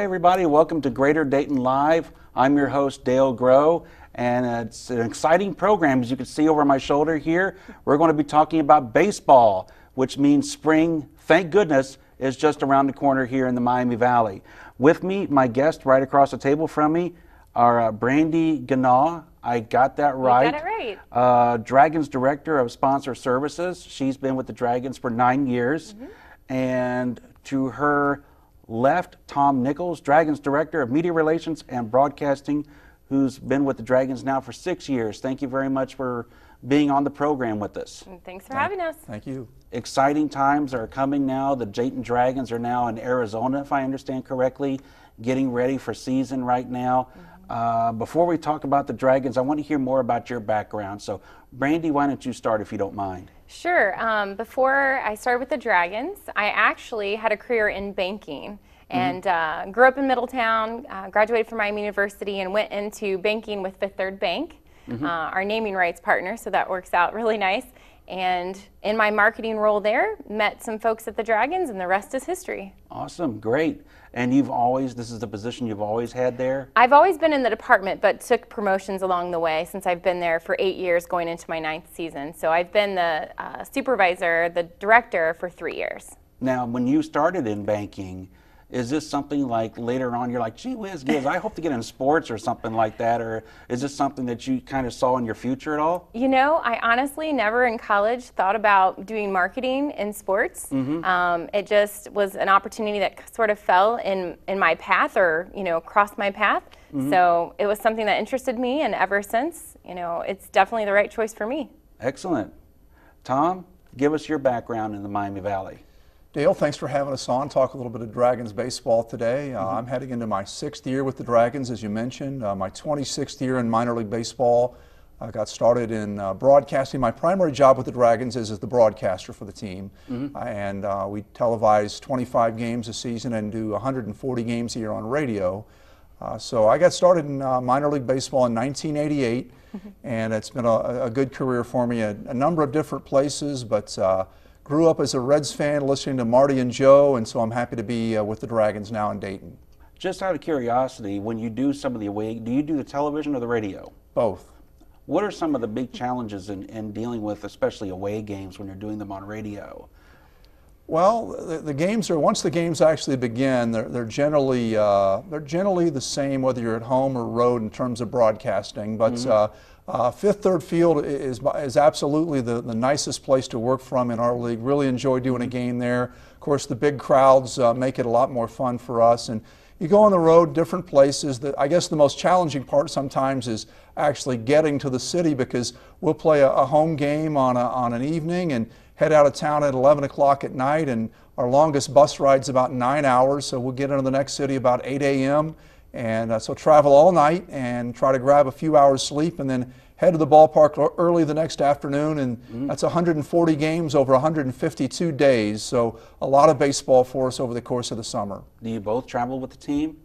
Hi everybody, welcome to Greater Dayton Live. I'm your host Dale Groh, and it's an exciting program. As you can see over my shoulder here, we're going to be talking about baseball, which means spring, thank goodness, is just around the corner here in the Miami Valley. With me, my guest right across the table from me are Brandy Ganaw. I got that right. You got it right. Dragons Director of Sponsor Services. She's been with the Dragons for 9 years. And to her left, Tom Nichols, Dragons Director of Media Relations and Broadcasting, who's been with the Dragons now for 6 years. Thank you very much for being on the program with us. And thanks for having us. Thank you. Exciting times are coming now. The Dayton Dragons are now in Arizona, if I understand correctly, getting ready for season right now. Before we talk about the Dragons, I want to hear more about your background. So, Brandy, why don't you start if you don't mind? Sure. Before I started with the Dragons, I actually had a career in banking and grew up in Middletown, graduated from Miami University, and went into banking with Fifth Third Bank, our naming rights partner, so that works out really nice. And in my marketing role there, met some folks at the Dragons, and the rest is history. Awesome, great. And this is the position you've always had there? I've always been in the department, but took promotions along the way since I've been there for 8 years, going into my 9th season. So I've been the supervisor, the director for 3 years. Now, when you started in banking, is this something like later on you're like, gee whiz, Giz, I hope to get in sports or something like that? Or is this something that you kind of saw in your future at all? You know, I honestly never in college thought about doing marketing in sports. It just was an opportunity that sort of fell in my path, or, you know, crossed my path. So it was something that interested me, and ever since, you know, it's definitely the right choice for me. Excellent. Tom, give us your background in the Miami Valley. Dale, thanks for having us on. Talk a little bit of Dragons baseball today. I'm heading into my 6th year with the Dragons, as you mentioned. My 26th year in minor league baseball. I got started in broadcasting. My primary job with the Dragons is as the broadcaster for the team. And we televise 25 games a season and do 140 games a year on radio. So I got started in minor league baseball in 1988, and it's been a good career for me at a number of different places, but grew up as a Reds fan, listening to Marty and Joe, and so I'm happy to be with the Dragons now in Dayton. Just out of curiosity, when you do some of the away, do you do the television or the radio? Both. What are some of the big challenges in dealing with, especially away games, when you're doing them on radio? Well, the games are, once the games actually begin, they're generally the same whether you're at home or road in terms of broadcasting. But Fifth Third Field is absolutely the nicest place to work from in our league. Really enjoy doing a game there. Of course, the big crowds make it a lot more fun for us. And you go on the road, different places. I guess the most challenging part sometimes is actually getting to the city, because we'll play a home game on an evening and head out of town at 11 o'clock at night, and our longest bus ride's about 9 hours, so we'll get into the next city about 8 a.m. And so travel all night and try to grab a few hours sleep, and then head to the ballpark early the next afternoon, and that's 140 games over 152 days, so a lot of baseball for us over the course of the summer. Do you both travel with the team?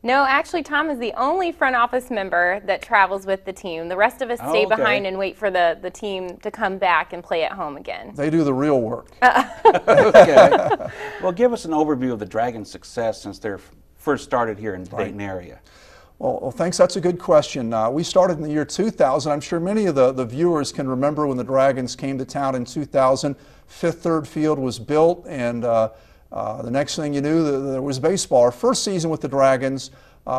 No, actually, Tom is the only front office member that travels with the team. The rest of us stay behind and wait for the team to come back and play at home again. They do the real work. Okay. Well, give us an overview of the Dragons' success since they're first started here in the Dayton area. Well, thanks. That's a good question. We started in the year 2000. I'm sure many of the viewers can remember when the Dragons came to town in 2000. Fifth Third Field was built, and the next thing you knew, there was baseball. Our first season with the Dragons,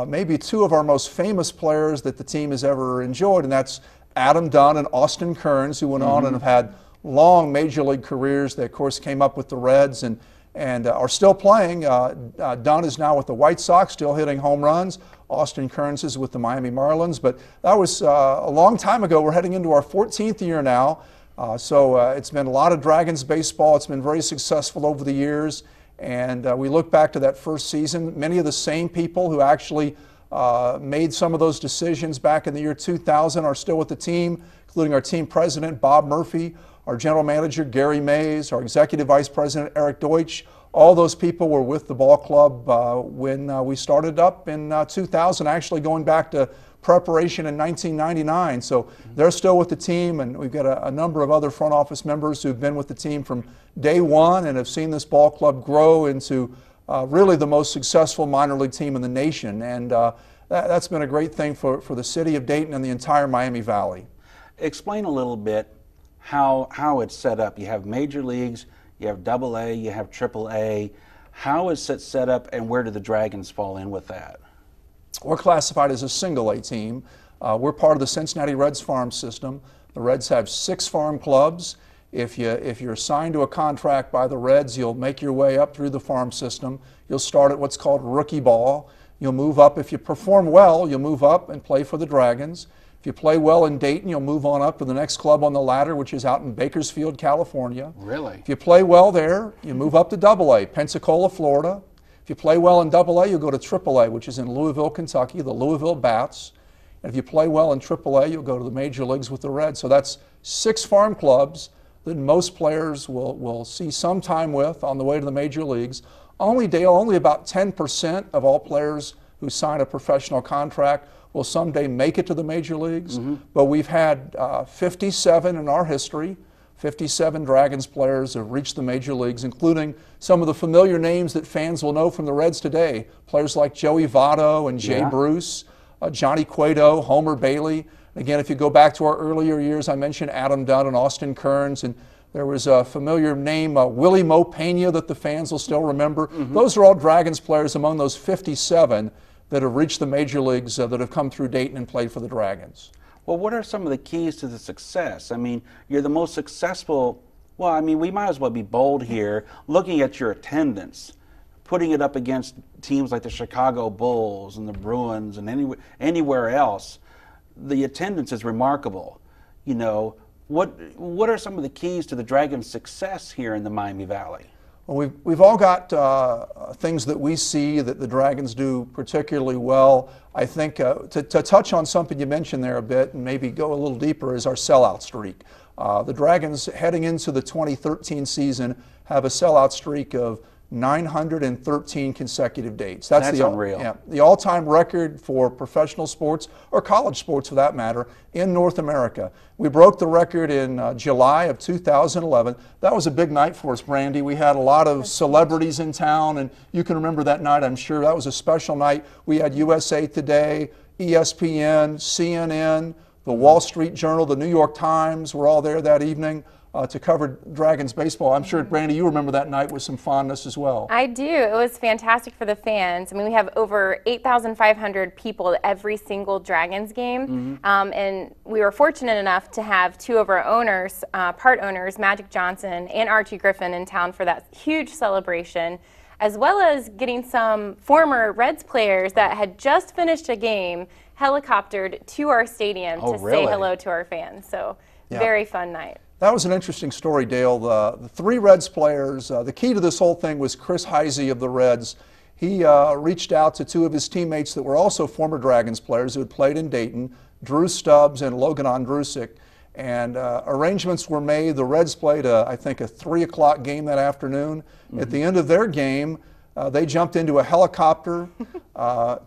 maybe two of our most famous players that the team has ever enjoyed, and that's Adam Dunn and Austin Kearns, who went on and have had long major league careers. They, of course, came up with the Reds and are still playing. Dunn is now with the White Sox, still hitting home runs. Austin Kearns is with the Miami Marlins. But that was a long time ago. We're heading into our 14th year now. So it's been a lot of Dragons baseball. It's been very successful over the years. And we look back to that first season. Many of the same people who actually made some of those decisions back in the year 2000 are still with the team, including our team president, Bob Murphy, our general manager, Gary Mays, our executive vice president, Eric Deutsch. All those people were with the ball club when we started up in 2000, actually going back to preparation in 1999. So they're still with the team, and we've got a number of other front office members who've been with the team from day one and have seen this ball club grow into really the most successful minor league team in the nation. And that's been a great thing for the city of Dayton and the entire Miami Valley. Explain a little bit how it's set up. You have major leagues, you have AA, you have AAA. How is it set up, and where do the Dragons fall in with that? We're classified as a single A team. We're part of the Cincinnati Reds farm system. The Reds have 6 farm clubs. If you're assigned to a contract by the Reds, you'll make your way up through the farm system. You'll start at what's called rookie ball. You'll move up. If you perform well, you'll move up and play for the Dragons. If you play well in Dayton, you'll move on up to the next club on the ladder, which is out in Bakersfield, California. Really? If you play well there, you move up to AA, Pensacola, Florida. If you play well in AA, you'll go to AAA, which is in Louisville, Kentucky, the Louisville Bats. And if you play well in AAA, you'll go to the major leagues with the Reds. So that's 6 farm clubs that most players will see some time with on the way to the major leagues. Only about 10% of all players who sign a professional contract will someday make it to the major leagues. But we've had 57 in our history. 57 Dragons players have reached the major leagues, including some of the familiar names that fans will know from the Reds today. Players like Joey Votto and Jay Bruce, Johnny Cueto, Homer Bailey. Again, if you go back to our earlier years, I mentioned Adam Dunn and Austin Kearns, and there was a familiar name, Willie Mo Pena, that the fans will still remember. Those are all Dragons players among those 57 that have reached the major leagues that have come through Dayton and played for the Dragons. Well, what are some of the keys to the success? I mean, you're the most successful. Well, I mean, we might as well be bold here, looking at your attendance, putting it up against teams like the Chicago Bulls and the Bruins and anywhere else. The attendance is remarkable. You know, what are some of the keys to the Dragons' success here in the Miami Valley? Well, we've all got things that we see that the Dragons do particularly well. I think to touch on something you mentioned there a bit and maybe go a little deeper is our sellout streak. The Dragons, heading into the 2013 season, have a sellout streak of 913 consecutive dates. That's unreal. Yeah, the all-time record for professional sports, or college sports for that matter, in North America. We broke the record in July of 2011. That was a big night for us, Brandy. We had a lot of celebrities in town, and you can remember that night, I'm sure. That was a special night. We had USA Today, ESPN, CNN, the Wall Street Journal, the New York Times were all there that evening to cover Dragons baseball. I'm sure, Brandy, you remember that night with some fondness as well. I do. It was fantastic for the fans. I mean, we have over 8,500 people at every single Dragons game, and we were fortunate enough to have 2 of our owners, part owners, Magic Johnson and Archie Griffin, in town for that huge celebration, as well as getting some former Reds players that had just finished a game helicoptered to our stadium to say hello to our fans. So, very fun night. That was an interesting story, Dale. The 3 Reds players, the key to this whole thing was Chris Heisey of the Reds. He reached out to 2 of his teammates that were also former Dragons players who had played in Dayton, Drew Stubbs and Logan Ondrusik, and arrangements were made. The Reds played, I think, a 3 o'clock game that afternoon. At the end of their game, they jumped into a helicopter.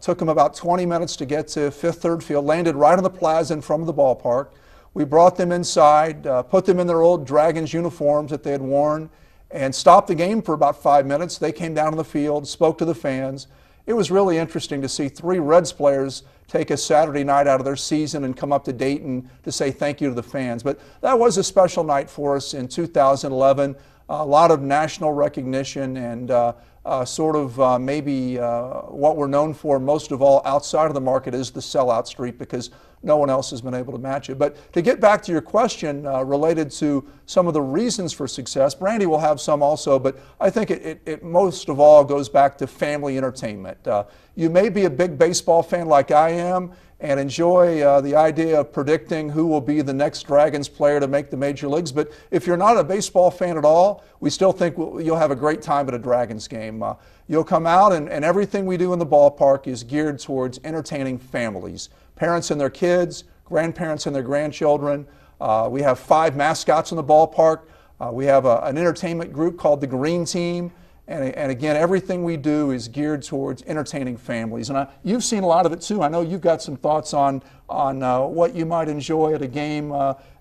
Took them about 20 minutes to get to Fifth Third Field, landed right on the plaza in front of the ballpark. We brought them inside, put them in their old Dragons uniforms that they had worn, and stopped the game for about 5 minutes. They came down on the field, spoke to the fans. It was really interesting to see 3 Reds players take a Saturday night out of their season and come up to Dayton to say thank you to the fans. But that was a special night for us in 2011. A lot of national recognition and maybe what we're known for most of all outside of the market is the sellout streak, because no one else has been able to match it. But to get back to your question related to some of the reasons for success, Brandy will have some also, but I think it most of all goes back to family entertainment. You may be a big baseball fan like I am and enjoy the idea of predicting who will be the next Dragons player to make the major leagues, but if you're not a baseball fan at all, we still think you'll have a great time at a Dragons game. You'll come out and everything we do in the ballpark is geared towards entertaining families. Parents and their kids, grandparents and their grandchildren. We have 5 mascots in the ballpark. We have an entertainment group called the Green Team. And again, everything we do is geared towards entertaining families. And you've seen a lot of it too. I know you've got some thoughts on what you might enjoy at a game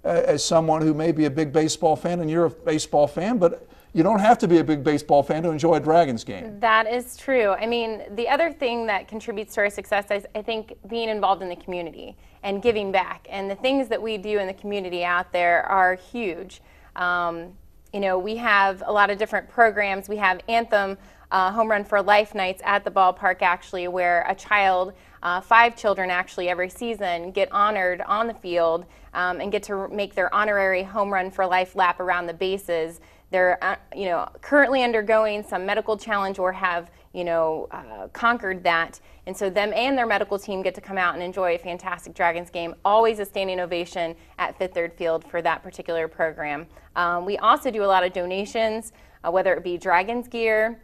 as someone who may be a big baseball fan, and you're a baseball fan, but you don't have to be a big baseball fan to enjoy a Dragons game. That is true. I mean, the other thing that contributes to our success is, I think, being involved in the community and giving back. And the things that we do in the community out there are huge. You know, we have a lot of different programs. We have Anthem Home Run for Life nights at the ballpark, actually, where a child, 5 children actually every season, get honored on the field and get to make their honorary Home Run for Life lap around the bases. They're you know, currently undergoing some medical challenge or have, you know, conquered that. And so them and their medical team get to come out and enjoy a fantastic Dragons game. Always a standing ovation at Fifth Third Field for that particular program. We also do a lot of donations, whether it be Dragons gear,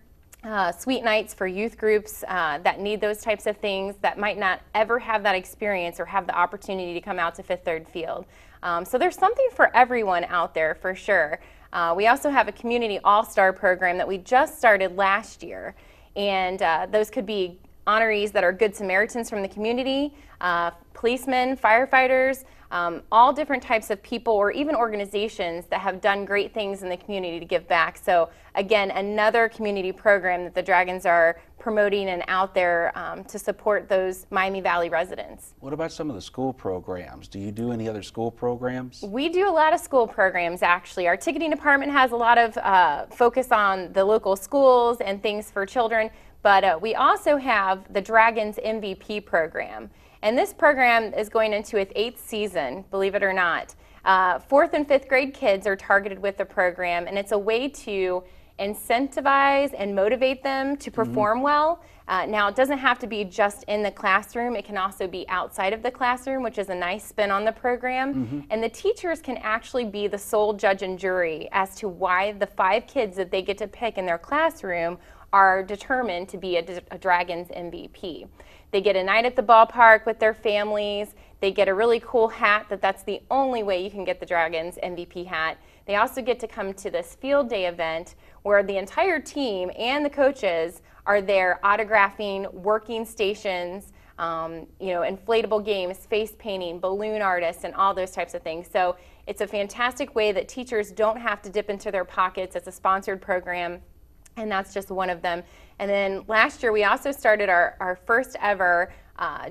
sweet nights for youth groups that need those types of things that might not ever have that experience or have the opportunity to come out to Fifth Third Field. So there's something for everyone out there for sure. We also have a community all-star program that we just started last year, and those could be honorees that are Good Samaritans from the community, policemen, firefighters, all different types of people or even organizations that have done great things in the community to give back. So again, another community program that the Dragons are promoting and out there to support those Miami Valley residents. What about some of the school programs? Do you do any other school programs? We do a lot of school programs, actually. Our ticketing department has a lot of focus on the local schools and things for children, but we also have the Dragons MVP program. And this program is going into its 8th season, believe it or not. 4th and 5th grade kids are targeted with the program, and it's a way to incentivize and motivate them to perform well. Now, it doesn't have to be just in the classroom. It can also be outside of the classroom, which is a nice spin on the program. And the teachers can actually be the sole judge and jury as to why the 5 kids that they get to pick in their classroom are determined to be a Dragons MVP. They get a night at the ballpark with their families. They get a really cool hat that's the only way you can get the Dragons MVP hat. They also get to come to this field day event where the entire team and the coaches are there autographing, working stations, you know, inflatable games, face painting, balloon artists, and all those types of things. So it's a fantastic way that teachers don't have to dip into their pockets. It's a sponsored program, and that's just one of them. And then last year we also started our first ever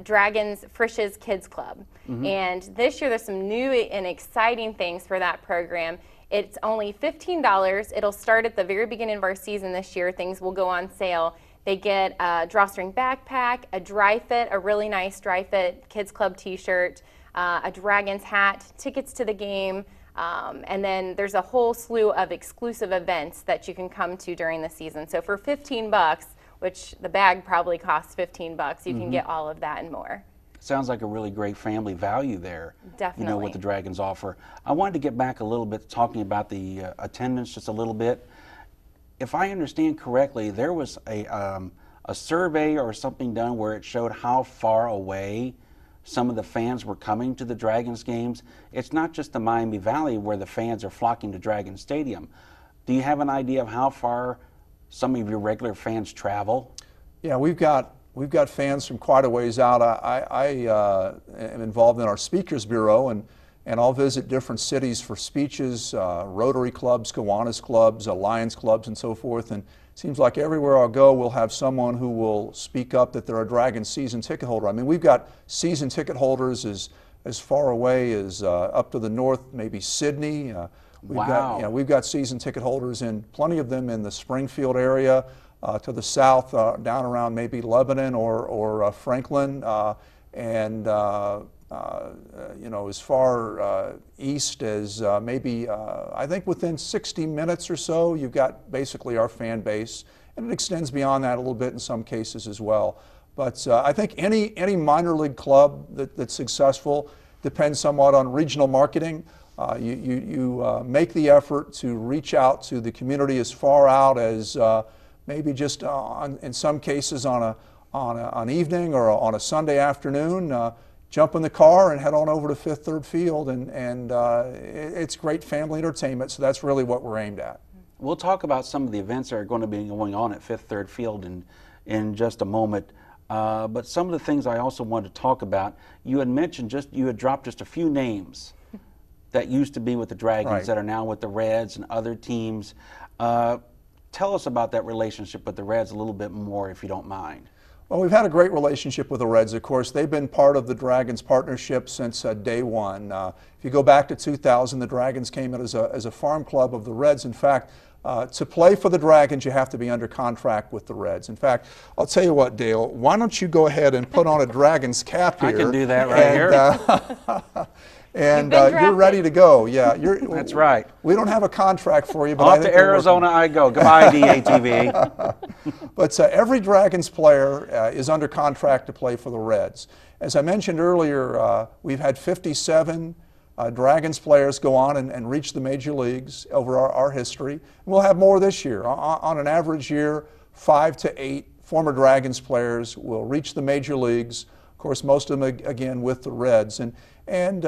Dragons Frisch's Kids Club. And this year there's some new and exciting things for that program. It's only $15. It'll start at the very beginning of our season this year. Things will go on sale. They get a drawstring backpack, a dry fit, a really nice dry fit Kids Club t-shirt, a Dragons hat, tickets to the game, and then there's a whole slew of exclusive events that you can come to during the season. So for 15 bucks, which the bag probably costs 15 bucks, you can get all of that and more. Sounds like a really great family value there. Definitely. You know, what the Dragons offer. I wanted to get back a little bit talking about the attendance just a little bit. If I understand correctly, there was a survey or something done where it showed how far away some of the fans were coming to the Dragons games. It's not just the Miami Valley where the fans are flocking to Dragon Stadium. Do you have an idea of how far some of your regular fans travel? Yeah, we've got fans from quite a ways out. I am involved in our Speakers Bureau, and I'll visit different cities for speeches, Rotary clubs, Kiwanis clubs, Lions clubs, and so forth. And it seems like everywhere I'll go, we'll have someone who will speak up that they're a Dragons season ticket holder. I mean, we've got season ticket holders as far away as up to the north, maybe Sydney. We've got season ticket holders, and plenty of them in the Springfield area. To the south, down around maybe Lebanon or Franklin, and you know, as far east as maybe I think within 60 minutes or so, you've got basically our fan base, and it extends beyond that a little bit in some cases as well. But I think any minor league club that's successful depends somewhat on regional marketing. You make the effort to reach out to the community as far out as maybe just in some cases on an evening or on a Sunday afternoon, jump in the car and head on over to Fifth Third Field, and it's great family entertainment, so that's really what we're aimed at. We'll talk about some of the events that are going to be going on at Fifth Third Field in just a moment. But some of the things I also wanted to talk about, you had mentioned you had dropped just a few names that used to be with the Dragons that are now with the Reds and other teams. Tell us about that relationship with the Reds a little bit more, if you don't mind. Well, we've had a great relationship with the Reds, of course. They've been part of the Dragons partnership since day one. If you go back to 2000, the Dragons came in as a farm club of the Reds. In fact, to play for the Dragons, you have to be under contract with the Reds. In fact, I'll tell you what, Dale, why don't you go ahead and put on a Dragons cap here. I can do that right here. And you're ready to go. Yeah, that's right. We don't have a contract for you, but off to Arizona I go. Goodbye, DATV. But every Dragons player is under contract to play for the Reds. As I mentioned earlier, we've had 57 Dragons players go on and reach the major leagues over our history. We'll have more this year. On an average year, 5 to 8 former Dragons players will reach the major leagues. Of course, most of them again with the Reds. And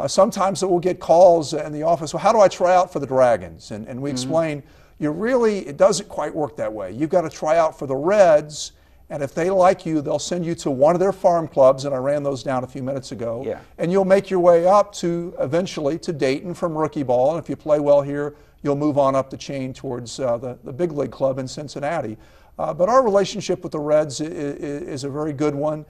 sometimes we'll get calls in the office, well, how do I try out for the Dragons? And we explain, it doesn't quite work that way. You've got to try out for the Reds, and if they like you, they'll send you to one of their farm clubs, and I ran those down a few minutes ago. Yeah. And you'll make your way up to, eventually, to Dayton from rookie ball, and if you play well here, you'll move on up the chain towards the big league club in Cincinnati. But our relationship with the Reds is a very good one.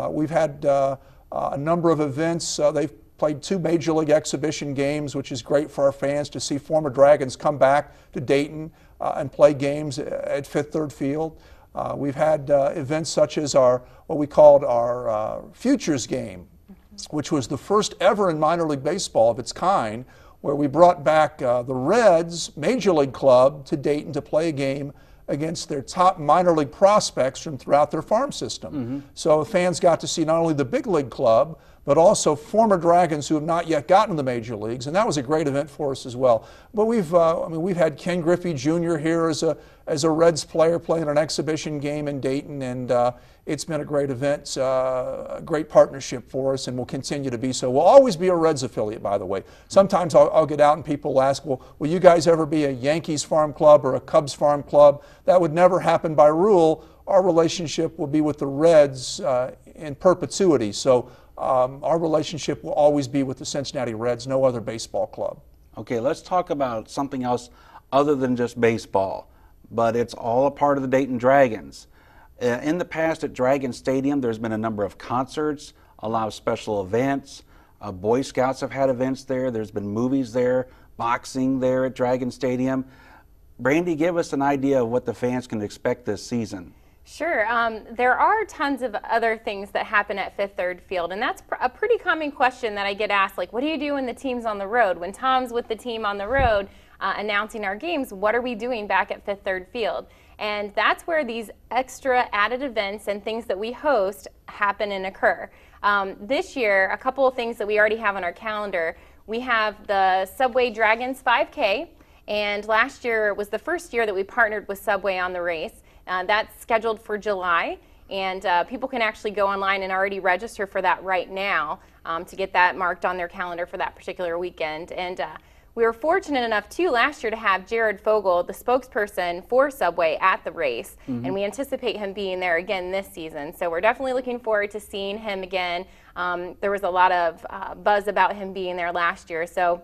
We've had a number of events. They've played 2 major league exhibition games, which is great for our fans to see former Dragons come back to Dayton and play games at Fifth Third Field. We've had events such as what we called our Futures game, which was the first ever in minor league baseball of its kind, where we brought back the Reds Major League Club to Dayton to play a game against their top minor league prospects from throughout their farm system. So fans got to see not only the big league club, but also former Dragons who have not yet gotten to the major leagues, and that was a great event for us as well. But we've had Ken Griffey Jr. here as a Reds player playing an exhibition game in Dayton, and it's been a great event, a great partnership for us, and will continue to be so. We'll always be a Reds affiliate, by the way. Sometimes I'll get out and people ask, well, will you guys ever be a Yankees farm club or a Cubs farm club? That would never happen by rule. Our relationship will be with the Reds in perpetuity. So our relationship will always be with the Cincinnati Reds, no other baseball club. Okay, let's talk about something else other than just baseball, but it's all a part of the Dayton Dragons. In the past at Dragon Stadium, there's been a number of concerts, a lot of special events. Boy Scouts have had events there. There's been movies there, boxing there at Dragon Stadium. Brandy, give us an idea of what the fans can expect this season. Sure. There are tons of other things that happen at Fifth Third Field, and that's a pretty common question that I get asked, like, what do you do when the team's on the road? When Tom's with the team on the road announcing our games, what are we doing back at Fifth Third Field? And that's where these extra added events and things that we host happen and occur. This year, a couple of things that we already have on our calendar. We have the Subway Dragons 5K, and last year was the first year that we partnered with Subway on the race. That's scheduled for July, and people can actually go online and already register for that right now to get that marked on their calendar for that particular weekend. And we were fortunate enough, too, last year to have Jared Fogle, the spokesperson for Subway, at the race, and we anticipate him being there again this season. So we're definitely looking forward to seeing him again. There was a lot of buzz about him being there last year. So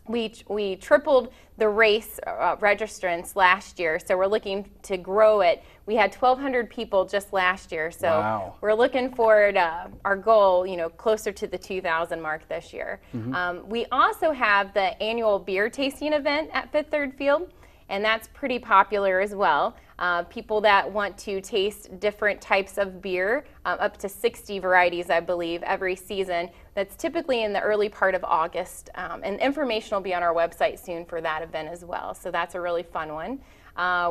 we tripled the race registrants last year, so we're looking to grow it. We had 1,200 people just last year, so wow. We're looking forward, our goal, closer to the 2,000 mark this year. We also have the annual beer tasting event at Fifth Third Field, and that's pretty popular as well. People that want to taste different types of beer, up to 60 varieties, I believe, every season. That's typically in the early part of August, and information will be on our website soon for that event as well, so that's a really fun one.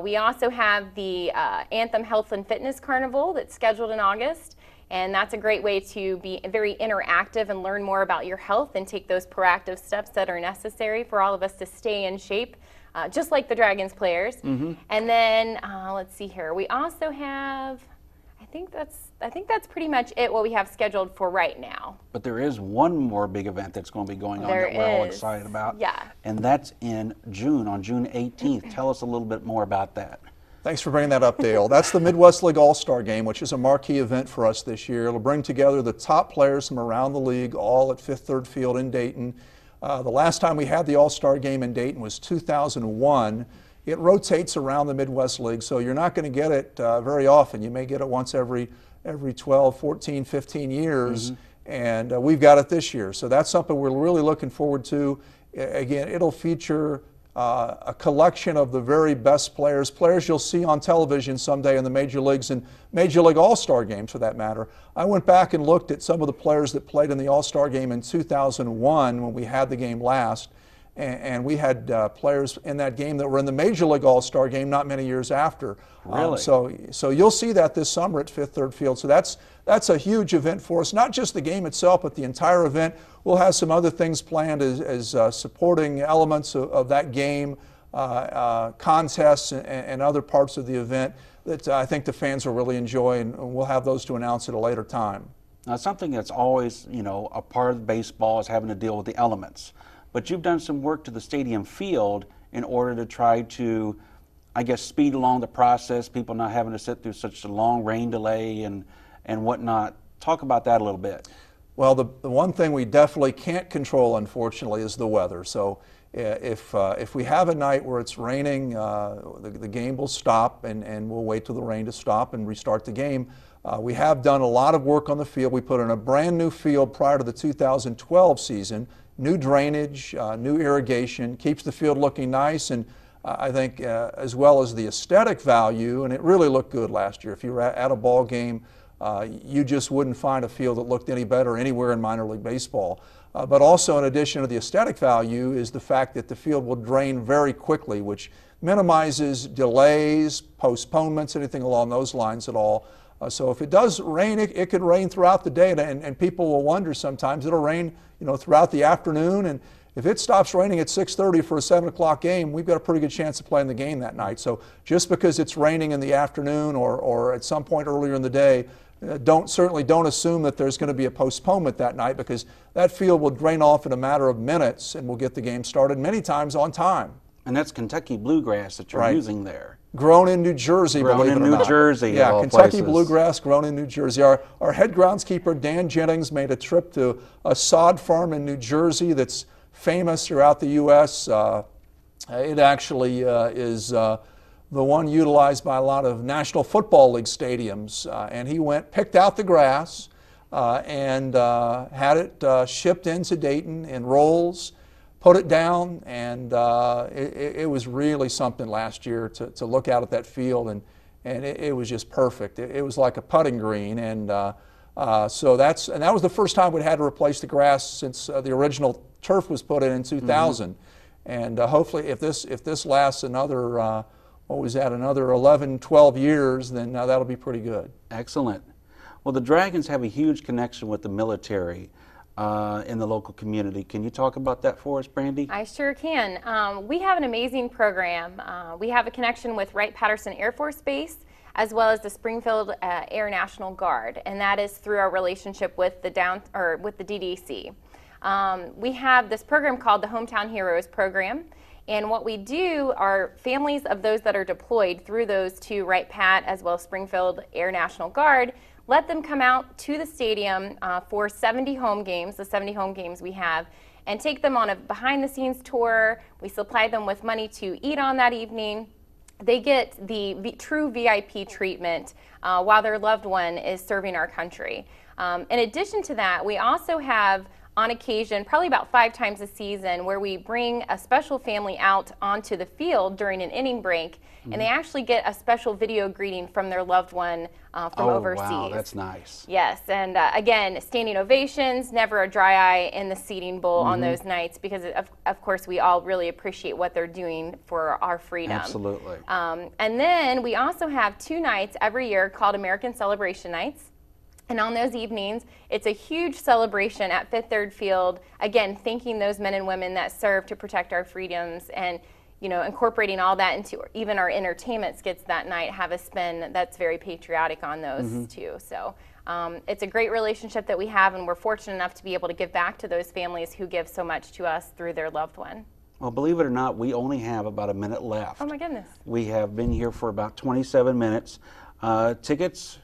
We also have the Anthem Health and Fitness Carnival that's scheduled in August, and that's a great way to be very interactive and learn more about your health and take those proactive steps that are necessary for all of us to stay in shape. Just like the Dragons players. And then let's see here. We also have, I think that's pretty much it, what we have scheduled for right now. But there is one more big event that's going to be going on that we're all excited about. Yeah. And that's in June, on June 18th. Tell us a little bit more about that. Thanks for bringing that up, Dale. That's the Midwest League All-Star Game, which is a marquee event for us this year. It'll bring together the top players from around the league, all at Fifth Third Field in Dayton. The last time we had the All-Star Game in Dayton was 2001, it rotates around the Midwest League, so you're not going to get it very often. You may get it once every 12, 14, 15 years, and we've got it this year. So that's something we're really looking forward to. Again, it'll feature a collection of the very best players you'll see on television someday in the major leagues and Major League All-Star games for that matter. I went back and looked at some of the players that played in the All-Star game in 2001 when we had the game last, and we had players in that game that were in the Major League All-Star game not many years after. Really? So you'll see that this summer at Fifth Third Field. So that's a huge event for us, not just the game itself, but the entire event. We'll have some other things planned as supporting elements of that game, contests and other parts of the event that I think the fans will really enjoy, and we'll have those to announce at a later time. Now, something that's always, a part of baseball is having to deal with the elements. But you've done some work to the stadium field in order to try to, I guess, speed along the process, people not having to sit through such a long rain delay and whatnot. Talk about that a little bit. Well, the one thing we definitely can't control, unfortunately, is the weather. So if we have a night where it's raining, the game will stop, and we'll wait till the rain to stop and restart the game. We have done a lot of work on the field. We put in a brand new field prior to the 2012 season, new drainage, new irrigation, keeps the field looking nice, and I think as well as the aesthetic value, and it really looked good last year. If you were at a ball game, you just wouldn't find a field that looked any better anywhere in minor league baseball. But also, in addition to the aesthetic value, is the fact that the field will drain very quickly, which minimizes delays, postponements, anything along those lines at all. So if it does rain, it could rain throughout the day, and people will wonder sometimes. It'll rain, throughout the afternoon, and if it stops raining at 6:30 for a 7 o'clock game, we've got a pretty good chance of playing the game that night. So just because it's raining in the afternoon or at some point earlier in the day, certainly don't assume that there's going to be a postponement that night, because that field will drain off in a matter of minutes and we'll get the game started many times on time. And that's Kentucky bluegrass that you're using there. Grown in New Jersey, believe it or not. Grown in New Jersey, yeah, of all Kentucky places. bluegrass, grown in New Jersey. Our head groundskeeper, Dan Jennings, made a trip to a sod farm in New Jersey that's famous throughout the U.S. It actually is the one utilized by a lot of National Football League stadiums. And he picked out the grass, and had it shipped into Dayton in rolls, put it down, and it was really something last year to look out at that field, and it was just perfect. It was like a putting green, and so that was the first time we'd had to replace the grass since the original turf was put in 2000. And hopefully, if this lasts another another 11, 12 years, then that'll be pretty good. Excellent. Well, the Dragons have a huge connection with the military in the local community. Can you talk about that for us, Brandy? I sure can. We have an amazing program. We have a connection with Wright-Patterson Air Force Base, as well as the Springfield Air National Guard, and that is through our relationship with the DDC. We have this program called the Hometown Heroes Program, and what we do are families of those that are deployed through those two, Wright-Pat as well as Springfield Air National Guard, let them come out to the stadium for 70 home games, the 70 home games we have, and take them on a behind-the-scenes tour. We supply them with money to eat on that evening. They get the true VIP treatment while their loved one is serving our country. In addition to that, we also have, on occasion, probably about 5 times a season, where we bring a special family out onto the field during an inning break, and they actually get a special video greeting from their loved one from overseas. Wow, that's nice. Yes, and again, standing ovations, never a dry eye in the seating bowl on those nights, because of course we all really appreciate what they're doing for our freedom. Absolutely. And then we also have 2 nights every year called American Celebration Nights. And on those evenings, it's a huge celebration at Fifth Third Field, again, thanking those men and women that serve to protect our freedoms, and incorporating all that into even our entertainment skits that night, have a spin that's very patriotic on those too. So it's a great relationship that we have, and we're fortunate enough to be able to give back to those families who give so much to us through their loved one. Well, believe it or not, we only have about a minute left. Oh my goodness. We have been here for about 27 minutes. Tickets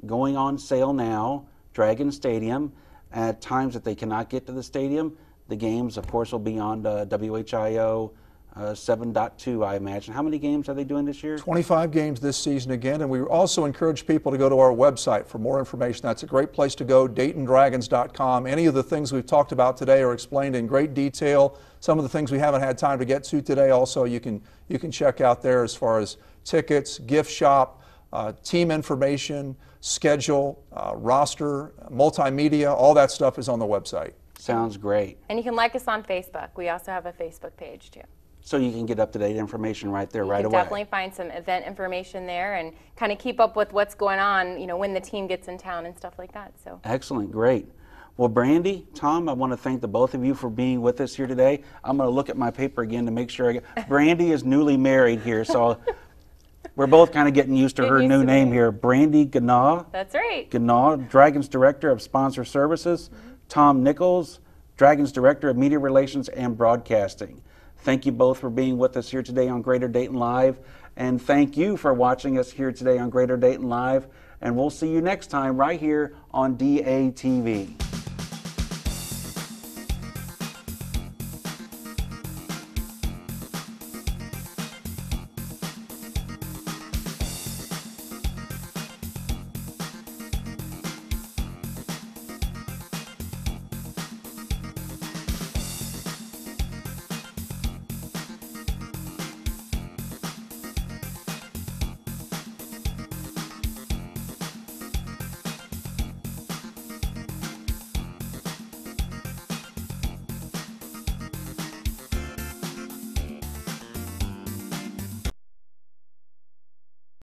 going on sale now, Dragon Stadium. At times that they cannot get to the stadium, the games, of course, will be on WHIO 7.2, I imagine. How many games are they doing this year? 25 games this season again, and we also encourage people to go to our website for more information. That's a great place to go, DaytonDragons.com. Any of the things we've talked about today are explained in great detail. Some of the things we haven't had time to get to today also you can check out there as far as tickets, gift shop, team information, schedule, roster, multimedia, all that stuff is on the website. Sounds great. And you can like us on Facebook. We also have a Facebook page too. So you can get up-to-date information right there, right away. You can definitely find some event information there and kind of keep up with what's going on, when the team gets in town and stuff like that. So excellent, great. Well, Brandy, Tom, I want to thank the both of you for being with us here today. I'm going to look at my paper again to make sure I get. Brandy is newly married here, so we're both kind of getting used to her new name here. Brandy Ganaw. That's right. Ganaw, Dragons Director of Sponsor Services. Tom Nichols, Dragons Director of Media Relations and Broadcasting. Thank you both for being with us here today on Greater Dayton Live, and thank you for watching us here today on Greater Dayton Live, and we'll see you next time right here on DATV.